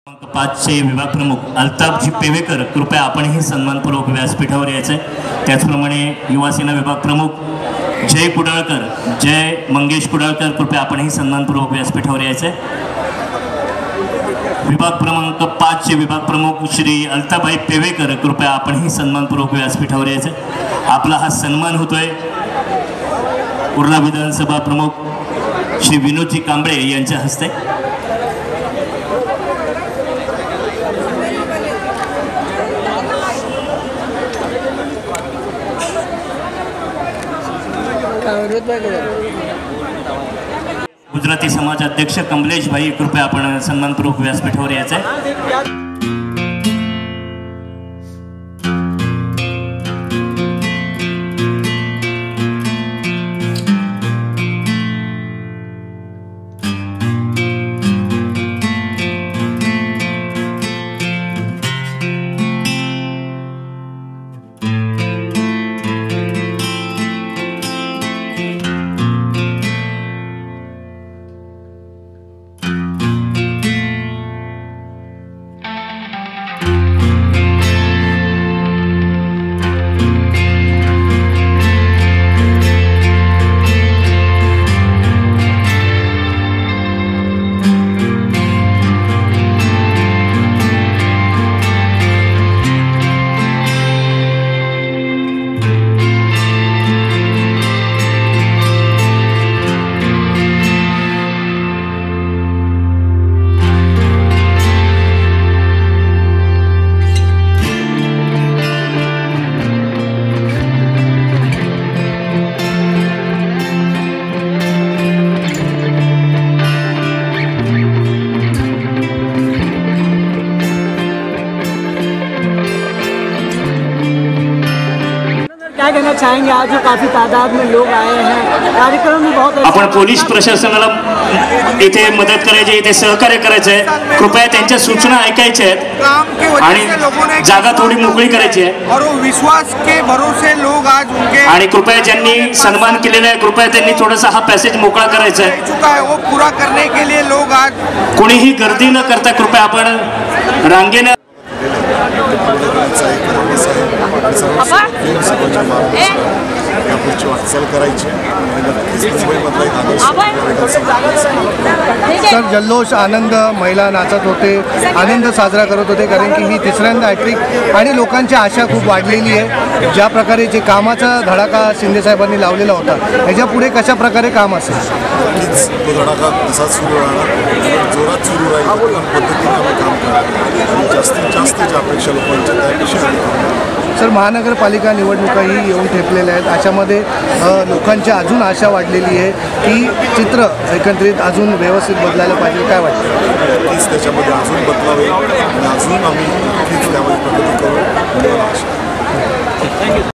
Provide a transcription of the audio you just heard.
5 चे विभाग प्रमुख अल्ताफजी पेवेकर कृपया आपणही सन्मानपूर्वक व्यासपीठावर यायचे। त्याचप्रमाणे युवासेना विभाग प्रमुख जय कुडाळकर, जय मंगेश कुडाळकर कृपया आपणही सन्मानपूर्वक व्यासपीठावर यायचे। विभाग क्रमांक 5 चे विभाग प्रमुख श्री अल्ताफभाई पेवेकर कृपया आपणही सन्मानपूर्वक व्यासपीठावर यायचे। आपला हा सन्मान होतोय उर्ला विधानसभा प्रमुख श्री विनोदजी कांबळे यांच्या हस्ते। गुजराती समाज अध्यक्ष कमलेश भाई कृपया आपण सन्मानपूर्वक व्यासपीठावर यायचे। क्या कहना चाहेंगे? आज जो काफी तादाद में लोग आए हैं, कार्यक्रम में बहुत आपण पोलीस प्रशासनाला इथे मदत करायची, इथे सहकार्य करायचंय। कृपया त्यांच्या सूचना ऐकायच्या आहेत आणि जागा थोडी मोकळी करायची आहे और वो विश्वास के भरोसे लोग आज उनके आणि कृपया ज्यांनी सन्मान केलेला आहे कृपया त्यांनी थोडासा हा पॅसेज मोकळा करायचा आहे। चुका है वो पूरा करने के लिए लोग आज कोणीही गर्दी न करता कृपया आपण रांगेने सर जल्लोष आनंद महिला नाचत होते, आनंद साजरा करत होते, कारण की ही तिसऱ्यांदा हॅट्रिक आणि लोकांची आशा खूप वाढलेली आहे। ज्या प्रकारे जे कामाचा धडाका शिंदे साहेबांनी लावलेला होता ह्याच्या पुढे कशा प्रकारे काम असेल? तो धडाका तसाच सुरू राहणार, जोरात सुरू राहील पद्धतीने आम्ही काम करणार। जास्तीत जास्त ज्या अपेक्षा लोकांच्या त्यापेक्षा सर महानगरपालिका निवडणुकाही येऊन ठेपलेल्या आहेत, अशामध्ये लोकांची अजून आशा वाढलेली आहे की चित्र एकंदरीत अजून व्यवस्थित बदलायला पाहिजे, काय वाटतं? नक्कीच त्याच्यामध्ये अजून बदलावे आणि अजून आम्ही नक्कीच त्यामध्ये प्रगती करू।